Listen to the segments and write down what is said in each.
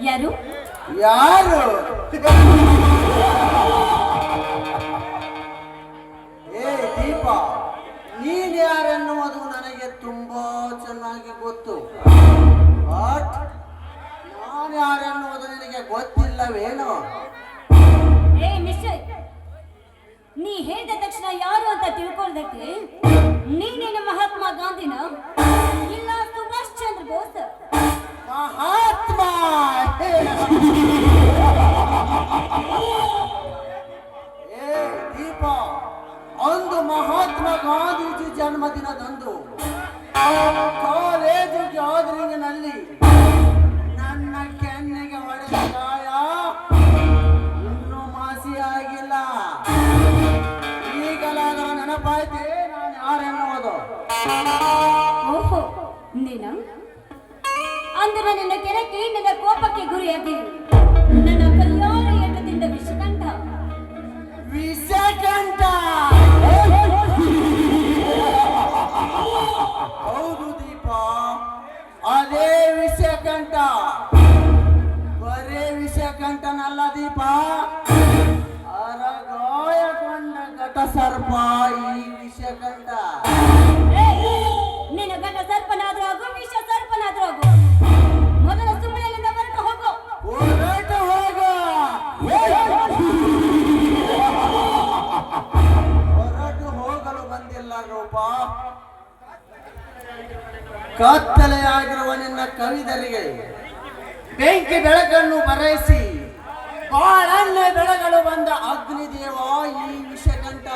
ಯಾರು ಯಾರು ಏ ದೀಪ, ನೀನ್ ಯಾರೆನ್ನುವುದು ನನಗೆ ತುಂಬಾ ಚೆನ್ನಾಗಿ ಗೊತ್ತು. ಬಟ್ ನಾನು ಯಾರೆನ್ನುವುದು ನಿನಗೆ ಗೊತ್ತಿಲ್ಲವೇನೋ? ಏ ಮಿಸ್ಟರ್, ನೀ ಹೇಳಿದ ತಕ್ಷಣ ಯಾರು ಅಂತ ತಿಳ್ಕೊಳ್ಳೋದಕ್ಕೆ ನೀನೇನು ಮಹಾತ್ಮ ಗಾಂಧಿನ ಇಲ್ಲ ಸುಭಾಷ್ ಚಂದ್ರ ಬೋಸ್? ಮಹಾತ್ಮ ಏ ದೀಪ, ಅಂದು ಮಹಾತ್ಮ ಗಾಂಧೀಜಿ ಜನ್ಮದಿನದಂದು ಕಾಲೇಜು ಗ್ಯಾದರಿಂಗ್ನಲ್ಲಿ ನನ್ನ ಕೆನ್ನೆಗೆ ಹೊಡೆದ ಗಾಯ ಇನ್ನೂ ಮಾಸಿಯಾಗಿಲ್ಲ. ಈಗಲಾದರೂ ನೆನಪಾಯ್ತೇ ನಾನು ಯಾರೆನ್ನುವುದು? ಓಹೋ, ನೀನು ಅಂದ್ರೆ ನನ್ನ ಕೆಳಕ್ಕೆ ನನ್ನ ಕೋಪಕ್ಕೆ ಗುರಿಯಾಗಿ ನನ್ನ ಕಲ್ಯಾಣ ಯಂತ್ರದಿಂದ ವಿಷಕಂಠ ವಿಷಕಂಠ. ಹೌದು ದೀಪ, ಅದೇ ವಿಷಕಂಠ. ಬರೇ ವಿಷಕಂಠನಲ್ಲ ದೀಪ, ಅರಗಾಯಕೊಂಡ ಘಟ ಸರ್ಪ ಈ ವಿಷಕಂಠ. ನಿನ್ನ ಗಂಡ ಸರ್ಪನಾದ್ರೂ ಆಗು, ವಿಷ ಸರ್ಪನಾದ್ರೂ ಆಗು, ಮೊದಲ ಸುಮ್ಮನೆಯಿಂದ ಹೊರಟು ಹೋಗು. ಹೊರಟು ಹೋಗ. ಹೊರಟು ಹೋಗಲು ಬಂದಿಲ್ಲ ರೂಪ. ಕತ್ತಲೆಯಾಗಿರುವ ನಿನ್ನ ಕವಿದರಿಗೆ ಬೆಂಕಿ ಬೆಳಕನ್ನು ಬರೆಸಿ ಬಾಳನ್ನೇ ಬೆಳಗಲು ಬಂದ ಅಗ್ನಿದೇವ ಈ ವಿಷಕಂಠ.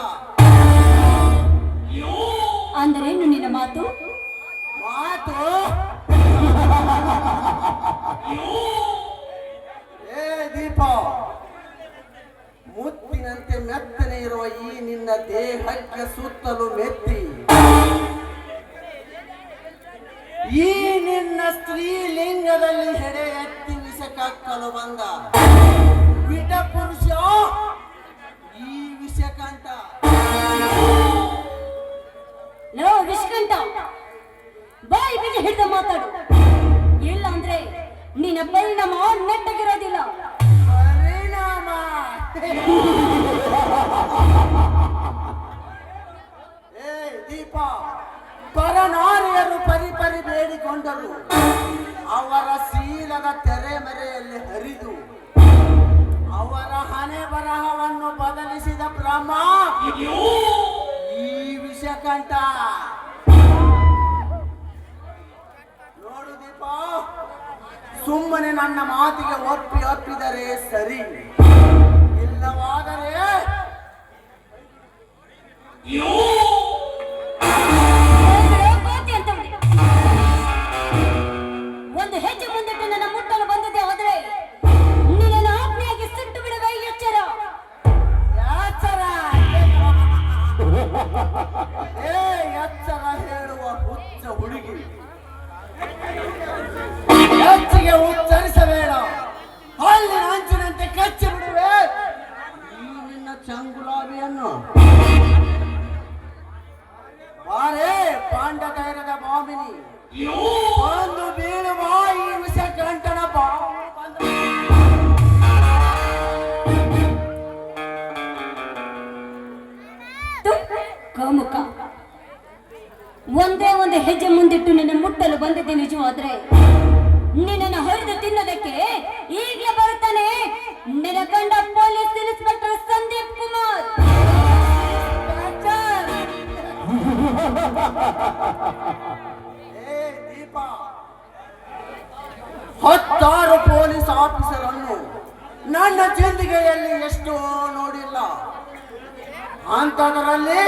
ಅಂದರೇನು ನಿನ್ನ ಮಾತು? ಮಾತು ಏ ದೀಪ, ಮುತ್ತಿನಂತೆ ಮೆತ್ತನೆ ಇರುವ ಈ ನಿನ್ನ ದೇಹಕ್ಕೆ ಸುತ್ತಲೂ ಮೆತ್ತಿ ಈ ನಿನ್ನ ಸ್ತ್ರೀಲಿಂಗದಲ್ಲಿ ಹೆಡೆ ಎತ್ತಿ ವಿಷಕಕ್ಕಲು ಬಂದ ವಿಟ ಪುರುಷ ಈ ವಿಷಕಂಠ. ಲೋ ವಿಷಕಂಠ, ಬಾಯಿ ಬಿಟ್ಟು ಹಿಡಿದು ಮಾತಾಡು, ಇಲ್ಲ ಅಂದ್ರೆ ನಿನ್ನ ಪರಿಣಾಮ ನೆಟ್ಟಗಿರೋದಿಲ್ಲ. ಪರಿಣಾಮ ಏ ದೀಪ, ಪರನಾರಿಯರು ಪರಿಪರಿ ಬೇಡಿಕೊಂಡರು. ಅವರ ಶೀಲದ ತೆರೆಮರೆಯಲ್ಲಿ ಹರಿದು ಅವರ ಹಣೆ ಬರಹವನ್ನು ಬದಲಿಸಿದ ಬ್ರಹ್ಮ ಈ ವಿಷಕಂಠ. ನೋಡು ದೀಪ, ಸುಮ್ಮನೆ ನನ್ನ ಮಾತಿಗೆ ಒಪ್ಪಿದರೆ ಸರಿ, ಇಲ್ಲವಾದರೆ ಒಂದು ಹೆಜ್ಜೆ ಮುಂದಿಟ್ಟು ನನ್ನ ಮುಟ್ಟಲು ಬಂದಿದೆ ಹೋದ್ರೆ ನಿನ್ನ ಆಜ್ಞೆಯಾಗಿ ಸುಟ್ಟು ಬಿಡುವೆ. ಎಚ್ಚರ ಎಚ್ಚರ ಏ ಎಚ್ಚರ ಹೇಳುವ ಹುಚ್ಚ ಹುಡುಗಿ, ಹೆಚ್ಚಿಗೆ ಉಚ್ಚರಿಸಬೇಡ. ಅಲ್ಲಿ ಅಂಚಿನಂತೆ ಕಚ್ಚಿ ಬಿಡುವೆ ಈ ನಿನ್ನ ಚಂಗುಲಾಬಿಯನ್ನು. ಬಾರೇ ಪಾಂಡ ಧೈರ್ಯದ ಬಾಮಿನಿ, ಒಂದು ಬೀಳುವ ಈ ವಿಷಕಂಠನ ಬಾವು ಬಂದ. ಕಾಮುಕ, ಒಂದೇ ಒಂದು ಹೆಜ್ಜೆ ಮುಂದಿಟ್ಟು ನಿನ್ನ ಮುಟ್ಟಲು ಬಂದಿದ್ದೆ ನಿಜವಾದ್ರೆ ನಿನ್ನನ್ನು ಹೊಡೆದು ತಿನ್ನೋದಕ್ಕೆ ಈಗಲೇ ಬರುತ್ತಾನೆ ನಿನ್ನ ಕಂಡ ಪೊಲೀಸ್ ಇನ್ಸ್ಪೆಕ್ಟರ್ ಸಂದೀಪ್ ಕುಮಾರ್. ಏ ದೀಪ, 10 ಪೊಲೀಸ್ ಆಫೀಸರನ್ನು ನನ್ನ ಜಿಂದಿಗೆಯಲ್ಲಿ ಎಷ್ಟೋ ನೋಡಿಲ್ಲ. ಅಂತದರಲ್ಲಿ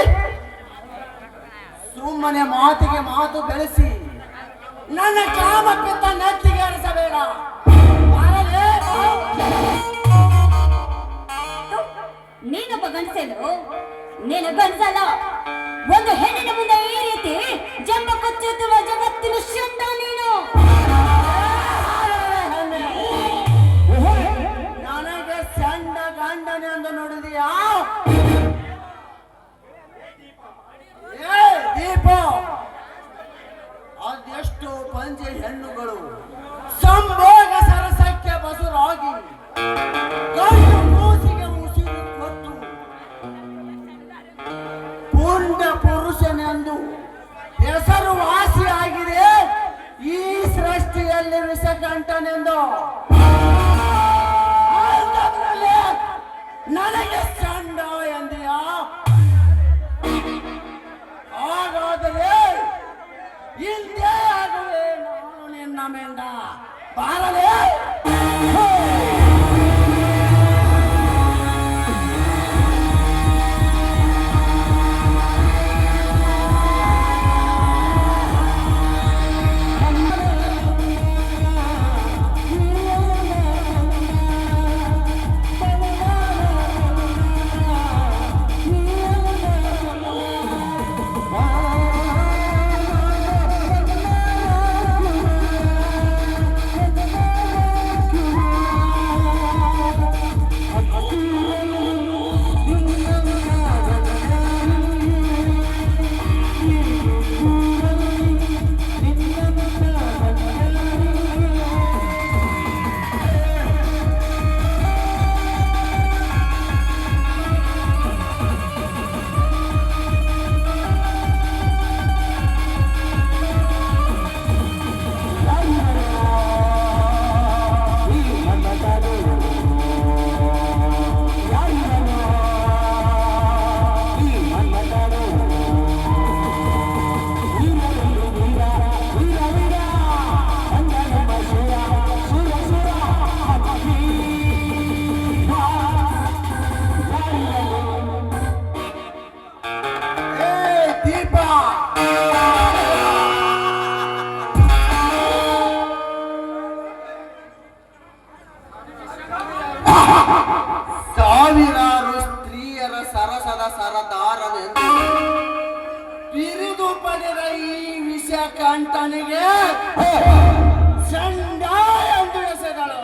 ಸುಮ್ಮನೆ ಮಾತಿಗೆ ಮಾತು ಬೆಳೆಸಿ ನನ್ನ ಕಾಮಕ್ಕಿಂತ ನೆತ್ತಿಗೆ ಅರಿಸಬೇಡ. ನೀನೊಬ್ಬ ಗಂಡಸೇನು? ನೀನು ಗಂಡಸಲ್ಲ. ಒಂದು ಹೆಣ್ಣಿನ ಮುಂದೆ ಈ ರೀತಿ ಜಂಬ ಕೊಚ್ಚುತ್ತಿರುವ ಜಗತ್ತಿನ ಶಂಡ ನೀನು. ನನಗೆ ಚಂಡ ಗಂಡನೆಂದು ನೋಡಿದೆಯಾ? ಏ ದೀಪ, ಅದೆಷ್ಟು ಪಂಚ ವಂಚೆ ಹೆಣ್ಣುಗಳು ಸಂಭೋಗ ಸರಸಕ್ಕೆ ಬಸುರಾಗಿ ಗಂಡು ಮೂಸಿಗೆ ಉಸಿರು ಕೊಟ್ಟು ಪೂರ್ಣ ಪುರುಷನೆಂದು ಹೆಸರು ವಾಸಿಯಾಗಿದೆ ಈ ಸೃಷ್ಟಿಯಲ್ಲಿ ವಿಷಕಂಠನೆಂದು. ಅಂಥದ್ರಲ್ಲಿ ನನಗೆ ಚಂಡ ಎಂದೆಯಾ? ಹಾಗಾದರೆ ಹಿಂದೆ ಆಗುವೆ ನಾನು ನಿನ್ನ ಮೆಂಡ ಬಾರಲೇ. ಸಾವಿರಾರು ಸ್ತ್ರೀಯರ ಸರಸದ ಸರದಾರನೆಂದು ಬಿರುದು ಪಡೆದ ಈ ವಿಷಕಂಠನಿಗೆ ಚಂಡ ಎಂದು ಹೆಸರು.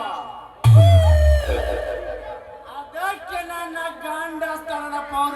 ಅದಕ್ಕೆ ನನ್ನ ಗಂಡ ಸ್ಥಳದ ಪೌರುಷ